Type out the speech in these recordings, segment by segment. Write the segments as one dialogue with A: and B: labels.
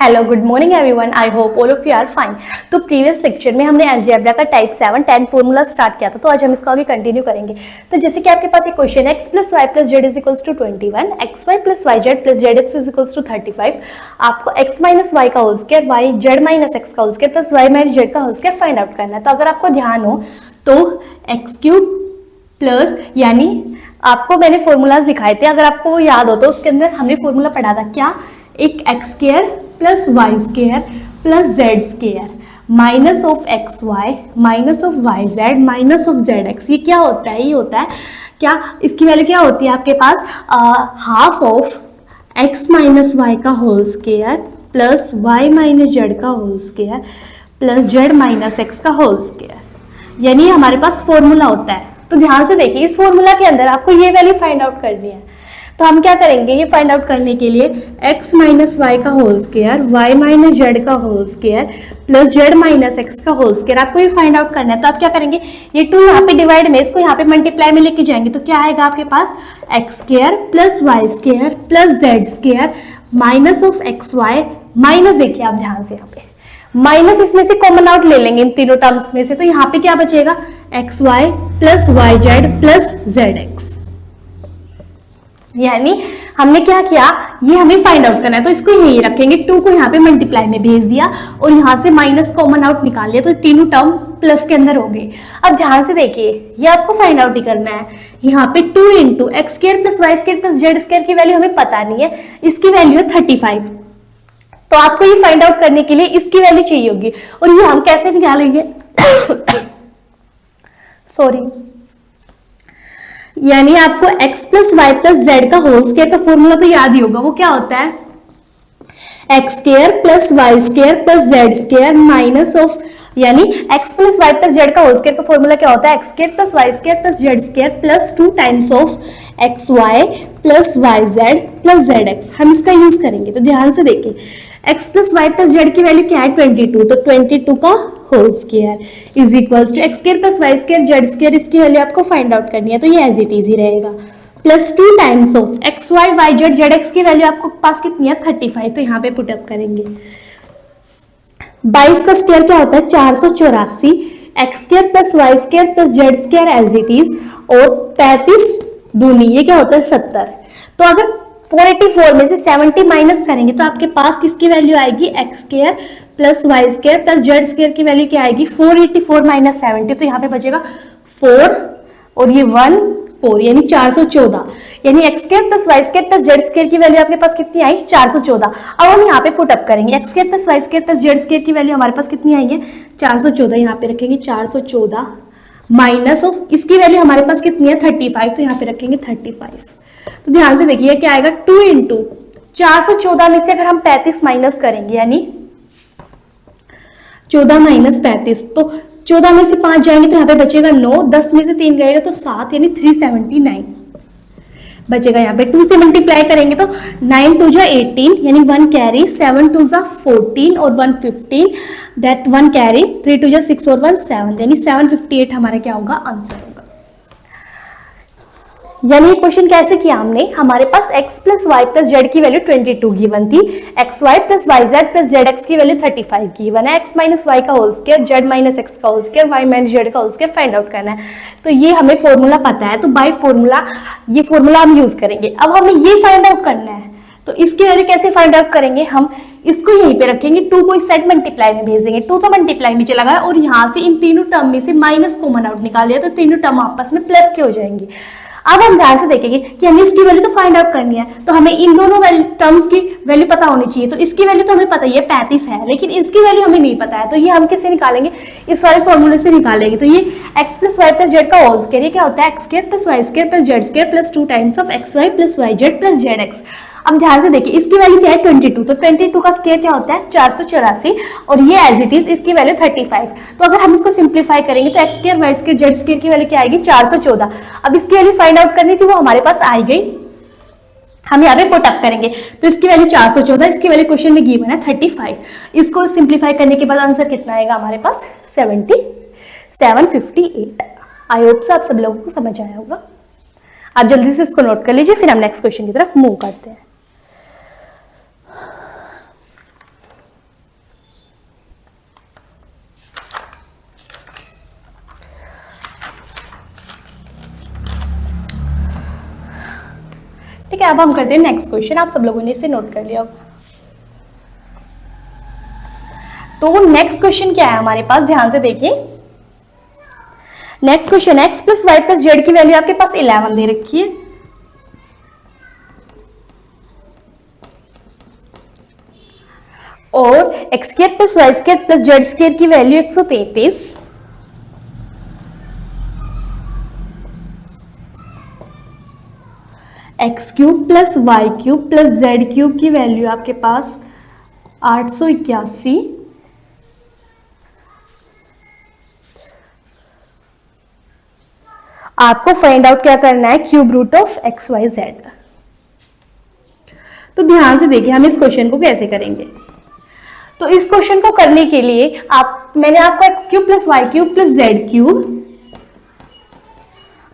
A: Hello good morning everyone, I hope all of you are fine. तो previous lecture में हमने algebra का type 7 10 formula start किया था, तो आज हम इसको आगे कंटिन्यू करेंगे। तो जैसे कि आपके पास एक क्वेश्चन है, x plus Y plus Z is equals to 21, X Y plus Y Z plus Z X is equals to 35। आपको x माइनस वाई का whole square, Y Z minus X का whole square plus Y minus Z का whole square find out करना है। तो अगर आपको ध्यान हो तो एक्स क्यूब प्लस, यानी आपको मैंने फॉर्मूलाज दिखाए थे, अगर आपको वो याद हो तो उसके अंदर हमने फॉर्मूला पढ़ा था क्या, एक x square plus Y square plus Z square minus of x Y minus of y Z minus of z x. ये क्या होता है? ये होता है क्या, इसकी वैल्यू क्या होती है आपके पास, half of X minus Y का whole square plus Y minus Z का whole square plus Z minus X का होल स्क्वायर। यानी हमारे पास फॉर्मूला होता है। तो ध्यान से देखिए, इस फॉर्मूला के अंदर आपको ये वैल्यू फाइंड आउट करनी है। तो हम क्या करेंगे, ये फाइंड आउट करने के लिए x माइनस वाई का whole square, Y minus Z का whole square plus Z minus X का होल स्क्वायर, आपको ये फाइंड आउट करना है। तो आप क्या करेंगे, ये 2 यहाँ पे डिवाइड में, इसको यहाँ पे मल्टीप्लाई में लेके जाएंगे। तो क्या आएगा आपके पास, X square plus Y square plus Z square minus of x Y minus, देखिए आप ध्यान से यहाँ पे माइनस, इसमें से कॉमन आउट ले लेंगे इन तीनों टर्म्स में से। तो यहाँ पे क्या बचेगा, x Y plus Y Z plus Z x. यानी हमने क्या किया, ये हमें फाइंड आउट करना है। तो इसको यही रखेंगे, 2 को यहाँ पे मल्टीप्लाई में भेज दिया और यहाँ से माइनस कॉमन आउट निकाल लिया। तो तीनों टर्म प्लस के अंदर हो गए। अब ध्यान से देखिए, ये आपको फाइंड आउट ही करना है। यहाँ पे 2 into x square plus Y square plus Z square की वैल्यू हमें पता नहीं है, इसकी वैल्यू है 35। तो आपको ये फाइंड आउट करने के लिए इसकी वैल्यू चाहिए होगी, और ये हम कैसे निकालेंगे सॉरी, यानी आपको x plus Y plus Z का होल स्क्वायर का फॉर्मूला तो याद ही होगा। वो क्या होता है, x square plus Y square plus Z square minus of, यानी x plus Y plus Z का होल स्क्वायर का फॉर्मूला क्या होता है, x square plus Y square plus Z square plus 2 times of x Y plus Y Z plus Z x. हम इसका use करेंगे। तो ध्यान से देखिए, x plus Y plus Z की वैल्यू क्या है, 22। तो 22 का whole square is equals to x square plus Y square z square, इसकी वैल्यू आपको फाइंड आउट करनी है। तो ये एज इट इज ही रहेगा, plus 2 times of x Y Y Z z x की वैल्यू आपको पास कितनी है, 35। तो यहाँ पे पुटअप करेंगे। 22 का स्क्वायर क्या होता है, 484, x square plus Y square plus Z square as it is, और 35 दूनी, ये क्या होता है 70। तो अगर 484 में से 70 माइनस करेंगे तो आपके पास किसकी वैल्यू आएगी, x square plus Y square plus Z square की वैल्यू क्या आएगी, 484 माइनस 70। तो यहाँ पे बचेगा 4 और ये 1 4, यानी 414। यानी x square plus Y square plus Z square की वैल्यू आपके पास कितनी आई, 414। अब हम यहाँ पे पुट अप करेंगे, x square plus Y square plus Z square की वैल्यू हमारे पास कितनी आई है, 414। यहाँ पे रखेंगे 414 माइनस ऑफ, इसकी वैल्यू हमारे पास कितनी है 35। तो यहाँ पे रखेंगे 35। तो ध्यान से देखिए क्या आएगा, 2 इंटू 414 में से अगर हम 35 माइनस करेंगे, यानी 14 माइनस 35, तो 14 में से 5 जाएंगे तो यहाँ पे बचेगा 9, 10 में से 3 गएगा तो 7, यानी 379 बचेगा। यहाँ पे 2 से मल्टीप्लाई करेंगे तो 9 2 जा 18, यानी 1 कैरी, 7 2 जा 14 और 1 15, दैट 1 कैरी, 3 2 जा 6 और 1 7, यानी 758 हमारा क्या होगा, आंसर होगा। यानी ये क्वेश्चन कैसे किया हमने, हमारे पास x plus Y plus Z की वैल्यू 22 गिवन थी, X Y plus Y Z plus Z x की वैल्यू 35 गिवन है, x माइनस वाई का whole square, Z minus X का whole square, Y minus Z का होल स्क्वायर फाइंड आउट करना है। तो ये हमें फॉर्मूला पता है, तो बाय फॉर्मूला ये फॉर्मूला हम यूज करेंगे। अब हमें ये फाइंड आउट करना है, तो इसकी वैल्यू कैसे फाइंड आउट करेंगे, हम इसको यहीं पे रखेंगे, 2 को इस साइड मल्टीप्लाई में भेज देंगे। 2 तो मल्टीप्लाई में चला गया और यहाँ से इन तीनों टर्म में से माइनस कॉमन आउट निकाल लिया, तो तीनों टर्म आपस में प्लस के हो जाएंगे। अब हम ध्यान से देखेंगे कि हमें इसकी वैल्यू तो फाइंड आउट करनी है, तो हमें इन दोनों टर्म्स की वैल्यू पता होनी चाहिए। तो इसकी वैल्यू तो हमें पता ही है 35 है, लेकिन इसकी वैल्यू हमें नहीं पता है। तो ये हम कैसे निकालेंगे, इस वाले फॉर्मूले से निकालेंगे। तो ये x plus Y plus Z का होल स्क्वायर, ये क्या होता है, x square plus Y square plus Z square plus 2 times of x Y plus Y Z plus Z x. अब ध्यान से देखिए, इसकी वैल्यू क्या है 22, तो 22 का स्क्वायर क्या होता है 484, और ये एज इट इज इसकी वैल्यू 35। तो अगर हम इसको सिंप्लीफाई करेंगे तो x square y square z square की वैल्यू क्या आएगी 414। अब इसकी वैल्यू फाइंड आउट करनी थी, वो हमारे पास आई गई, हम यहाँ पे पुट अप करेंगे। तो इसकी वैल्यू 414, इसकी वैल्यू क्वेश्चन में गिवन है 35। इसको सिंप्लीफाई करने के बाद आंसर कितना आएगा हमारे पास, 758। आई होप से आप सब लोगों को समझ आया होगा। आप जल्दी से इसको नोट कर लीजिए, फिर हम नेक्स्ट क्वेश्चन की तरफ मूव करते हैं। अब हम करते हैं नेक्स्ट क्वेश्चन। आप सब लोगों ने इसे नोट कर लिया होगा। तो नेक्स्ट क्वेश्चन क्या है हमारे पास, ध्यान से देखिए। Next question, x plus Y plus Z की वैल्यू आपके पास 11 दे रखी है, और X square plus Y square plus Z square की value 133, X cube plus Y cube plus Z cube की वैल्यू आपके पास 881। आपको फाइंड आउट क्या करना है, cube root of x Y Z. तो ध्यान से देखिए हम इस क्वेश्चन को कैसे करेंगे। तो इस क्वेश्चन को करने के लिए मैंने आपको x cube plus Y cube plus Z cube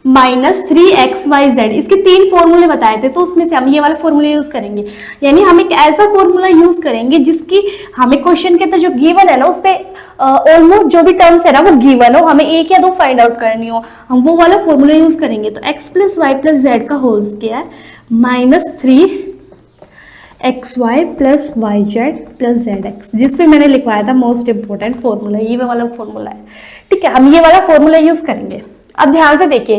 A: minus 3xyz इसके 3 फॉर्मूले बताए थे, तो उसमें से हम ये वाला फॉर्मूला यूज करेंगे। यानी हम एक ऐसा फॉर्मूला यूज करेंगे जिसकी हमें क्वेश्चन के अंदर जो गिवन है ना, उसमें ऑलमोस्ट जो भी टर्म्स है ना वो गिवन हो, हमें 1 या 2 फाइंड आउट करनी हो, हम वो वाला फॉर्मूला यूज करेंगे। तो x plus Y plus Z का whole square minus 3xy plus Y Z plus Z X, जिसपे मैंने लिखवाया था मोस्ट इंपोर्टेंट फॉर्मूला, ये वाला फॉर्मूला है। ठीक है, हम ये वाला फॉर्मूला यूज करेंगे। अब ध्यान से देखिए,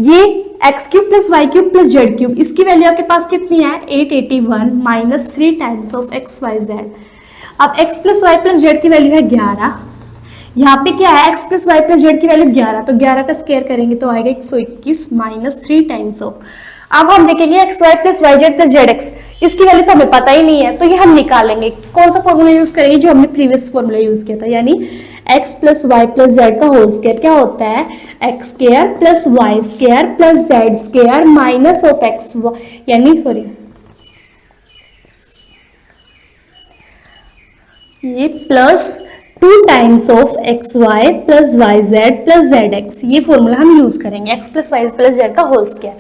A: ये X cube plus Y cube plus Z cube, इसकी वैल्यू आपके पास कितनी है 881 माइनस 3 times of x Y Z. अब X plus Y plus Z की वैल्यू है 11, यहाँ पे क्या है x plus Y plus Z की वैल्यू 11, तो 11 का स्क्वायर करेंगे तो आएगा 121 माइनस 3 टाइम्स ऑफ। अब हम देखेंगे x Y plus Y Z plus Z x, इसकी वैल्यू तो हमें पता ही नहीं है, तो ये हम निकालेंगे। कौन सा फॉर्मूला यूज करेंगे, जो हमने प्रीवियस फॉर्मूला यूज किया था, यानी x plus Y plus Z का होल स्क्वायर क्या होता है x square plus Y square plus Z square minus of X, यानी सॉरी ये plus 2 times of x Y plus Y Z plus Z x, ये फॉर्मूला हम use करेंगे। X plus Y plus Z का whole square,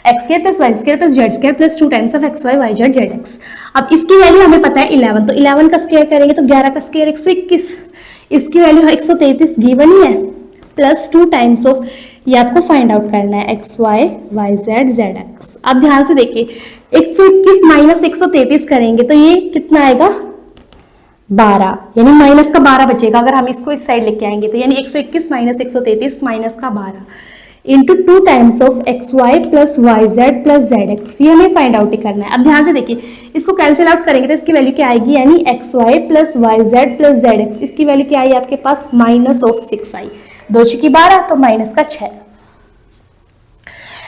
A: X square plus Y square plus Z square plus 2 times of x Y Y Z z x. अब इसकी value हमें पता है 11, तो 11 का स्क्वायर करेंगे तो 11 का स्क्वायर 121, इसकी वैल्यू 133 गिवन ही है, प्लस 2 टाइम्स ऑफ, ये आपको फाइंड आउट करना है x Y Y Z z x. अब ध्यान से देखिए 121 माइनस 133 करेंगे तो ये कितना आएगा 12, यानी माइनस का 12 बचेगा। अगर हम इसको इस साइड लेके आएंगे तो यानी 121 माइनस 133 माइनस का 12 into 2 times of x Y plus Y Z plus Z x, ये हमें फाइंड आउट ही करना है। अब ध्यान से देखिए इसको कैंसिल आउट करेंगे तो इसकी वैल्यू क्या आएगी, यानी x Y plus Y Z plus Z x, इसकी वैल्यू क्या आई आपके पास माइनस ऑफ 6 आई, 2 छकी 12 तो माइनस का 6।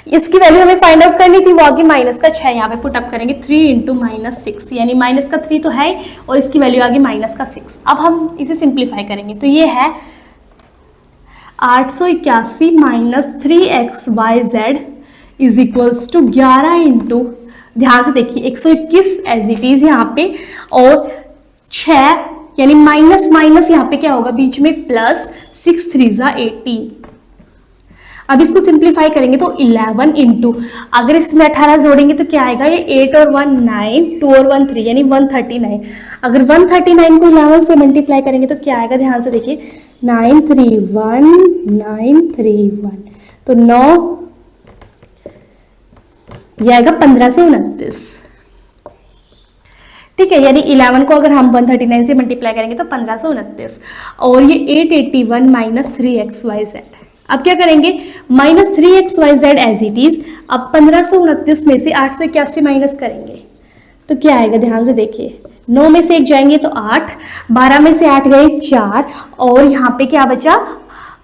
A: इसकी वैल्यू हमें फाइंड आउट करनी थी, वो आगे माइनस का 6 यहाँ पे पुट अप करेंगे 3 इंटू माइनस 6, यानी माइनस का 3 तो है और इसकी वैल्यू आगे माइनस का 6। अब हम इसे सिंप्लीफाई करेंगे तो ये है 881 minus 3xyz is equals to 11 into, ध्यान से देखिए 121 एज इट इज यहाँ पे, और 6 यानी माइनस माइनस यहाँ पे क्या होगा बीच में प्लस, 6 3 18। अब इसको सिंप्लीफाई करेंगे तो 11 इंटू, अगर इसमें 18 जोड़ेंगे तो क्या आएगा, ये 8 और 1 9, 2 और 1 3, यानी 139। अगर 139 को 11 से मल्टीप्लाई करेंगे तो क्या आएगा, ध्यान से देखिए 931 तो 9, ये आएगा 1529। ठीक है, यानी 11 को अगर हम 139 से मल्टीप्लाई करेंगे तो 1529, और ये 881 माइनस 3xyz। अब क्या करेंगे, minus 3xyz as it is. अब 1529 में से 881 माइनस करेंगे तो क्या आएगा, ध्यान से देखिए 9 में से 1 जाएंगे तो 8, 12 में से 8 गए 4, और यहाँ पे क्या बचा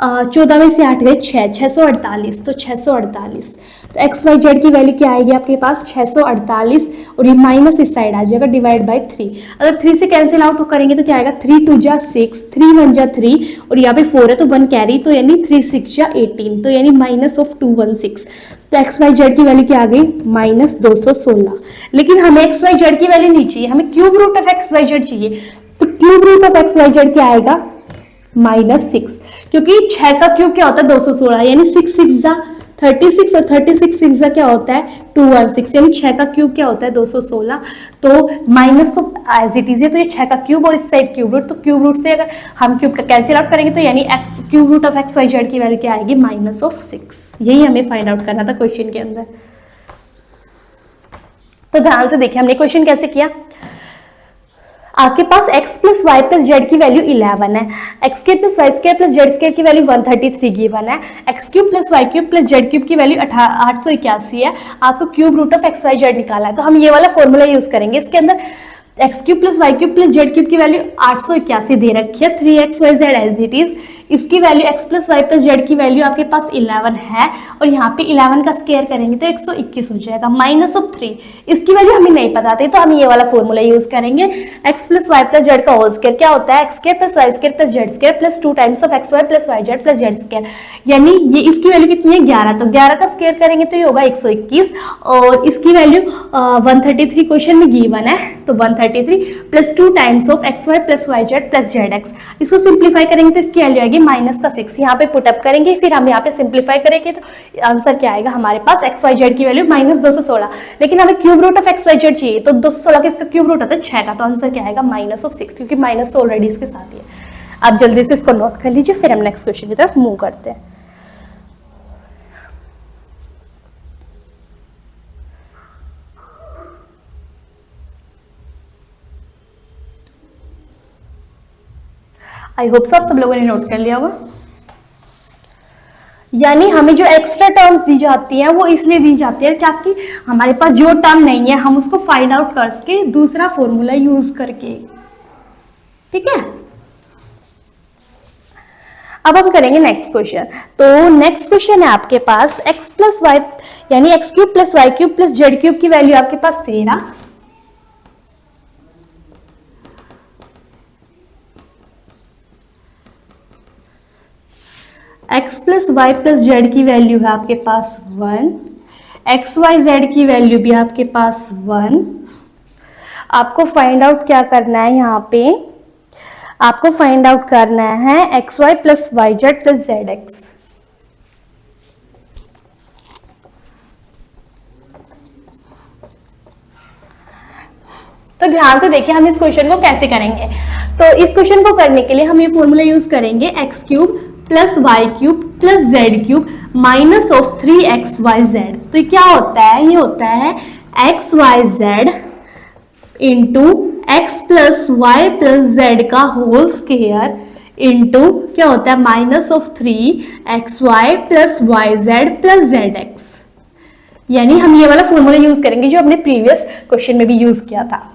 A: 14 में से 8 गए 6, 648, तो 648। तो एक्स वाई जेड की वैल्यू क्या आएगी आपके पास 648, और ये माइनस इस साइड आ जाएगा डिवाइड बाय 3। अगर 3 से कैंसिल आउट करेंगे तो क्या आएगा 3 2 जा 6, 3 1 जा 3, और यहाँ पे 4 है तो 1 कैरी, तो यानी 3 6 जा 18, तो यानी माइनस ऑफ 216। तो एक्स वाई जेड की वैल्यू क्या आ गई माइनस 216। लेकिन हमें एक्स वाई जेड की वैल्यू नहीं चाहिए, हमें cube root of x Y Z चाहिए। तो cube root of x Y z क्या आएगा -6, क्योंकि 6 का क्यूब क्या होता है 216, यानी 6 6 जा 36, और 36 6 जा क्या होता है 216, यानी 6 का क्यूब क्या होता है 216। तो माइनस तो एज इट इज है, तो ये 6 का क्यूब और इस साइड क्यूब रूट, तो क्यूब रूट से अगर हम क्यूब का कैंसिल आउट करेंगे तो यानी x cube root of x Y Z की वैल्यू क्या आएगी -6। यही हमें फाइंड आउट करना था क्वेश्चन के अंदर। तो ध्यान से देखिए हमने क्वेश्चन कैसे किया। आपके पास x plus Y plus Z की वैल्यू 11 है, x square plus Y square plus Z square की वैल्यू 133 गिवन है, x cube plus Y cube plus Z cube की वैल्यू 881 है, आपको cube root of x Y z निकाला है। तो हम ये वाला फॉर्मूला यूज करेंगे। इसके अंदर x cube plus Y cube plus Z cube की वैल्यू 881 दे रखी है, 3xyz एज इट इज। इसकी value x plus Y plus Z की वैल्यू आपके पास 11 है और यहाँ पे 11 का स्क्वायर करेंगे तो 121 हो जाएगा माइनस ऑफ 3। इसकी वैल्यू हमें नहीं पता थी तो हम ये वाला फॉर्मूला यूज करेंगे। x plus Y plus Z का होल स्क्वायर क्या होता है, x square plus Y square plus Z square plus 2 times of x Y plus Y Z plus Z square, यानी ये इसकी वैल्यू कितनी है 11, तो 11 का स्क्वायर करेंगे तो ये होगा 121 और इसकी वैल्यू 133 क्वेश्चन में गिवन है, तो 133 plus 2 times of x Y plus Y Z plus Z x. इसको सिंप्लीफाई करेंगे तो इसकी वैल्यू आएगी माइनस का 6। यहाँ पे पुटअप करेंगे, फिर हम यहाँ पे सिंप्लीफाई करेंगे तो आंसर क्या आएगा हमारे पास, एक्स वाई जेड की वैल्यू माइनस 216। लेकिन हमें cube root of x Y Z चाहिए, तो 216 का इसका क्यूब रूट होता है 6 का, तो आंसर क्या आएगा माइनस ऑफ 6, क्योंकि माइनस तो ऑलरेडी इसके साथ ही है। आप जल्दी से इसको नोट कर लीजिए, फिर हम नेक्स्ट क्वेश्चन की तरफ मूव करते हैं। आई होप सब लोगों ने नोट कर लिया होगा। यानी हमें जो एक्स्ट्रा टर्म्स दी जाती हैं वो इसलिए दी जाती है क्योंकि हमारे पास जो टर्म नहीं है हम उसको फाइंड आउट कर सके दूसरा फॉर्मूला यूज करके, ठीक है। अब हम करेंगे नेक्स्ट क्वेश्चन। तो नेक्स्ट क्वेश्चन है आपके पास x प्लस वाई यानी x cube plus Y cube plus Z cube की वैल्यू आपके पास 13, x plus Y plus Z की वैल्यू है आपके पास 1, एक्स वाई जेड की वैल्यू भी आपके पास 1। आपको फाइंड आउट क्या करना है, यहाँ पे आपको फाइंड आउट करना है x Y plus Y Z plus Z X. तो ध्यान से देखिए हम इस क्वेश्चन को कैसे करेंगे। तो इस क्वेश्चन को करने के लिए हम ये फॉर्मूला यूज करेंगे X cube plus Y cube plus Z cube minus of 3xyz। तो ये क्या होता है, ये होता है xyz into x plus Y plus Z का होल स्क्वायर इंटू क्या होता है minus of 3xy plus Y Z plus Z x. यानी हम ये वाला फॉर्मूला यूज करेंगे जो हमने प्रीवियस क्वेश्चन में भी यूज किया था।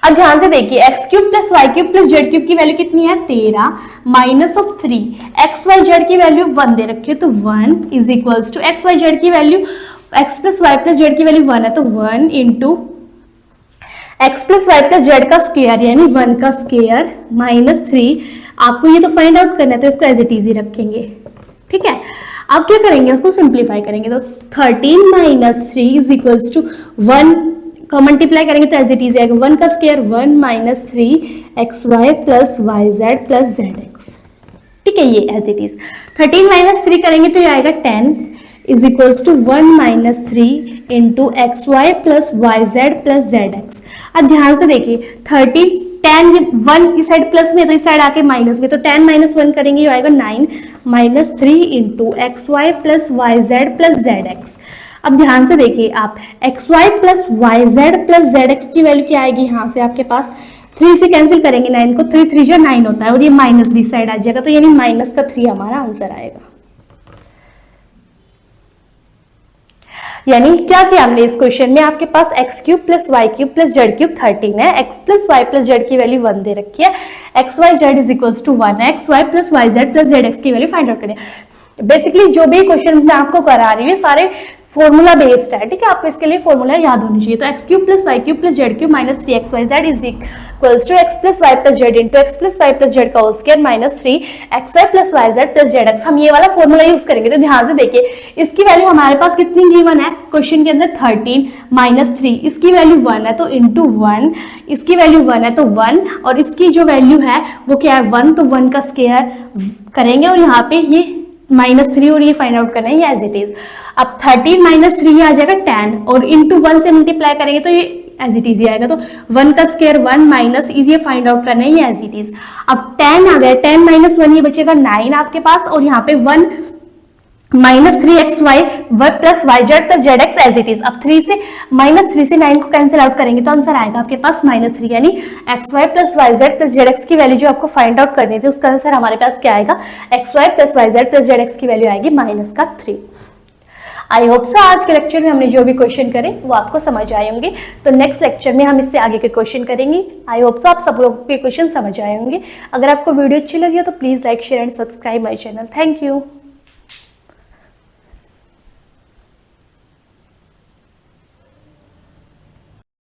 A: अब ध्यान से देखिए x cube plus Y cube plus Z cube की वैल्यू कितनी है 13 minus of 3 x Y Z की वैल्यू 1 दे रखी है, तो 1 is equals to x Y Z की value x plus Y plus Z की वैल्यू 1 है, तो 1 into x plus Y plus Z का स्क्वायर यानी 1 का स्क्वायर माइनस 3। आपको ये तो फाइंड आउट करना है तो इसको एज इट इज ही रखेंगे, ठीक है। अब क्या करेंगे, उसको सिंप्लीफाई करेंगे, तो 13 माइनस 3 इज इक्वल्स टू 1 का मल्टीप्लाई करेंगे तो एज इट इज आएगा 1 का square 1 minus 3 x Y plus Y Z plus Z X, ठीक है। ये एज इट इज 13 माइनस 3 करेंगे तो ये आएगा 10 is equals to 1 minus 3 into X Y plus Y Z plus Z x. अब ध्यान से देखिए 13 10 1 इस साइड प्लस में तो इस साइड आके माइनस में, तो 10 माइनस 1 करेंगे ये आएगा 9 minus 3 into X Y plus Y Z plus Z x. अब ध्यान से देखिए आप X Y plus Y Z plus Z x की वैल्यू क्या आएगी, यहाँ से आपके पास 3 से कैंसिल करेंगे 9 को, 3 3 जो 9 होता है और ये माइनस भी साइड आ जाएगा, तो यानी माइनस का 3 हमारा आंसर आएगा। यानी क्या किया हमने इस क्वेश्चन में, आपके पास x cube plus Y cube plus Z cube 13 है, x plus Y plus Z की वैल्यू 1 दे रखी है, x Y z is equals to 1 है, x Y plus Y Z plus Z x की वैल्यू फाइंड आउट करें। Basically जो भी क्वेश्चन मैं आपको करा रही हूँ सारे फॉर्मूला बेस्ड है, ठीक है। आपको इसके लिए फॉर्मूला याद होनी चाहिए। तो x cube plus Y cube plus Z cube minus 3xyz is equals to x plus Y plus z into x plus Y plus Z का whole square minus 3xy plus Y Z plus Z x. हम ये वाला formula use करेंगे। तो ध्यान से देखिए इसकी वैल्यू हमारे पास कितनी गिवन है क्वेश्चन के अंदर 13 माइनस 3, इसकी वैल्यू 1 है तो इंटू 1, इसकी वैल्यू 1 है तो 1 और इसकी जो वैल्यू है वो क्या है 1, तो 1 का स्क्वायर करेंगे और यहाँ पे ये माइनस 3 और ये फाइंड आउट करना है एज इट इज। अब 13 माइनस 3 ये आ जाएगा 10 और इंटू 1 से मल्टीप्लाई करेंगे तो ये एज इट इज आएगा, तो 1 का स्क्वायर 1 माइनस इज ये फाइंड आउट करना है ये एज इट इज। अब 10 आ गया, 10 माइनस 1 ये बचेगा 9 आपके पास और यहाँ पे 1 -3xy plus Y Z plus Z X as it is. अब 3 से -3 से 9 को कैंसिल आउट करेंगे तो आंसर आएगा आपके पास -3, यानी xy plus Y Z plus Z x की वैल्यू जो आपको फाइंड आउट करनी थी उसका आंसर हमारे पास क्या आएगा, xy plus Y Z plus Z x की वैल्यू आएगी -3। आई होप सो आज के लेक्चर में हमने जो भी क्वेश्चन करे वो आपको समझ आए होंगे। तो नेक्स्ट लेक्चर में हम इससे आगे के क्वेश्चन करेंगे। आई होप सो आप सब लोगों के क्वेश्चन समझ आए होंगे। अगर आपको वीडियो अच्छी लगी हो तो please like share and subscribe my channel. Thank you.